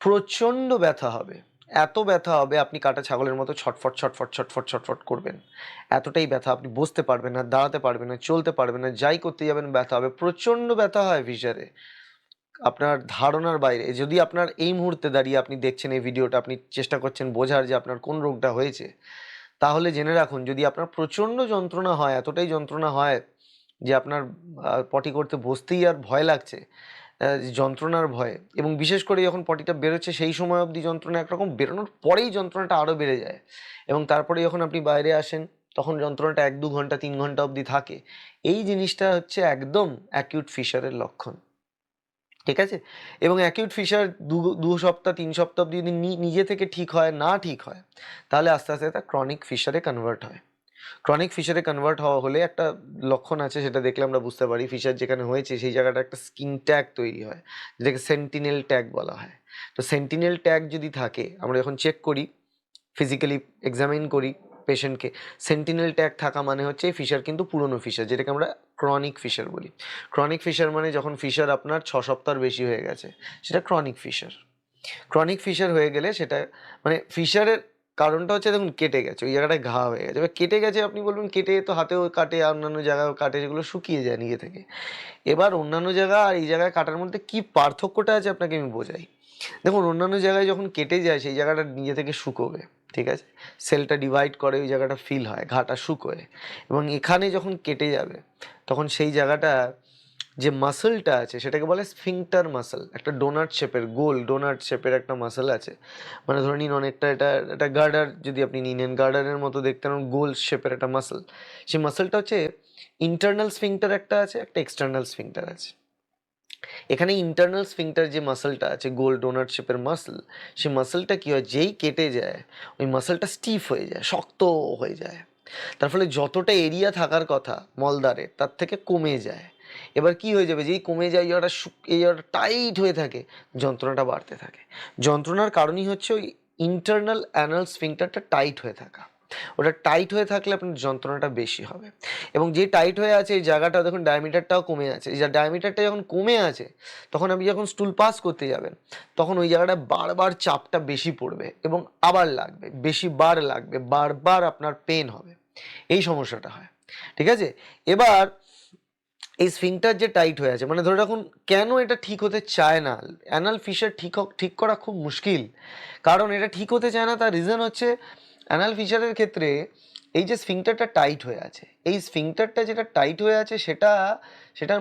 প্রচণ্ড ব্যথা হবে। এত ব্যথা হবে আপনি কাটা ছাগলের মতো ছটফট, ছটফট, ছটফট, ছটফট করবেন। এতটাই ব্যথা, আপনি বসতে পারবেন না, দাঁড়াতে পারবেন না, চলতে পারবেন না। যাই করতে যাবেন ব্যথা হবে। প্রচণ্ড ব্যথা হয় ফিশারে। আপনার ধারণার বাইরে। যদি আপনার এই মুহূর্তে দাঁড়িয়ে আপনি দেখছেন এই ভিডিওটা, আপনি চেষ্টা করছেন বোঝার যে আপনার কোন রোগটা হয়েছে, তাহলে জেনে রাখুন যদি আপনার প্রচণ্ড যন্ত্রণা হয়, এতটাই যন্ত্রণা হয় যে আপনার পটি করতে বসতেই আর ভয় লাগছে, যন্ত্রণার ভয়ে, এবং বিশেষ করে যখন পটিটা বেরোচ্ছে সেই সময় অবধি যন্ত্রণা একরকম, বেরোনোর পরেই যন্ত্রণাটা আরও বেড়ে যায়, এবং তারপরে যখন আপনি বাইরে আসেন তখন যন্ত্রণাটা 1-2 ঘন্টা 3 ঘন্টা অবধি থাকে। এই জিনিসটা হচ্ছে একদম অ্যাকিউট ফিশারের লক্ষণ। ঠিক আছে? এবং অ্যাকিউট ফিশার 2 সপ্তাহ 3 সপ্তাহ অবধি যদি নিজে থেকে ঠিক হয়, না ঠিক হয়, তাহলে আস্তে আস্তে তা ক্রনিক ফিশারে কনভার্ট হয়। ক্রনিক ফিশারে কনভার্ট হওয়া হলে একটা লক্ষণ আছে, সেটা দেখলে আমরা বুঝতে পারি ফিশার যেখানে হয়েছে সেই জায়গাটা একটা স্কিন ট্যাগ তৈরি হয়, যেটাকে সেন্টিনেল ট্যাগ বলা হয়। তো সেন্টিনেল ট্যাগ যদি থাকে, আমরা যখন চেক করি, ফিজিক্যালি এক্সামিন করি পেশেন্টকে, সেন্টিনেল ট্যাগ থাকা মানে হচ্ছে এই ফিশার কিন্তু পুরনো ফিশার, যেটাকে আমরা ক্রনিক ফিশার বলি। ক্রনিক ফিশার মানে যখন ফিশার আপনার 6 সপ্তাহর বেশি হয়ে গেছে, সেটা ক্রনিক ফিশার। ক্রনিক ফিশার হয়ে গেলে সেটা মানে ফিশারের কারণটা হচ্ছে, দেখুন কেটে গেছে, ওই জায়গাটায় ঘা হয়ে গেছে। এবার কেটে গেছে, আপনি বলবেন কেটে তো হাতেও কাটে আর অন্যান্য জায়গায়ও কাটে, যেগুলো শুকিয়ে যায় নিজে থেকে। এবার অন্যান্য জায়গা আর এই জায়গায় কাটার মধ্যে কি পার্থক্যটা আছে আপনাকে আমি বোঝাই। দেখুন, অন্যান্য জায়গায় যখন কেটে যায় সেই জায়গাটা নিজে থেকে শুকোবে, ঠিক আছে, সেলটা ডিভাইড করে, ওই জায়গাটা ফিল হয়, ঘাটা শুকোয়। এবং এখানে যখন কেটে যাবে তখন সেই জায়গাটা, যে মাসলটা আছে সেটাকে বলে স্ফিংটার মাসল, একটা ডোনাট শেপের, গোল ডোনাট শেপের একটা মাসল আছে। মানে ধরে নিন অনেকটা, এটা গার্ডার যদি আপনি নিয়ে নেন, গার্ডারের মতো দেখতে গোল শেপের একটা মাসল। সেই মাসলটা হচ্ছে ইন্টারনাল স্ফিংটার একটা আছে, একটা এক্সটার্নাল স্ফিংটার আছে। এখানে ইন্টারনাল স্ফিংটার যে মাসলটা আছে, গোল ডোনাট শেপের মাসল, সেই মাসলটা কি হয়, যেই কেটে যায় ওই মাসলটা স্টিফ হয়ে যায়, শক্ত হয়ে যায়। তার ফলে যতটা এরিয়া থাকার কথা মলদ্বারে তার থেকে কমে যায়। এবার কি হয়ে যাবে, যেই কমে যায় এই জায়গাটা টাইট হয়ে থাকে, যন্ত্রণাটা বাড়তে থাকে। যন্ত্রণার কারণই হচ্ছে ওই ইন্টারনাল অ্যানাল স্ফিংটারটা টাইট হয়ে থাকা। ওটা টাইট হয়ে থাকলে আপনার যন্ত্রণাটা বেশি হবে। এবং যে টাইট হয়ে আছে এই জায়গাটা, দেখুন ডায়ামিটারটাও কমে আছে, এই ডায়ামিটারটা যখন কমে আছে তখন আপনি যখন স্টুল পাস করতে যাবেন তখন ওই জায়গাটা বারবার চাপটা বেশি পড়বে এবং আবার লাগবে, বেশি বার লাগবে, বারবার আপনার পেন হবে। এই সমস্যাটা হয়। ঠিক আছে? এবার এই স্ফিংটার যে টাইট হয়ে আছে, মানে ধরে রাখুন, কেন এটা ঠিক হতে চায় না, অ্যানাল ফিশার ঠিক করা খুব মুশকিল। কারণ এটা ঠিক হতে চায় না, তার রিজন হচ্ছে অ্যানাল ফিশারের ক্ষেত্রে এই যে স্ফিংটারটা টাইট হয়ে আছে, এই স্ফিংটারটা যেটা টাইট হয়ে আছে সেটা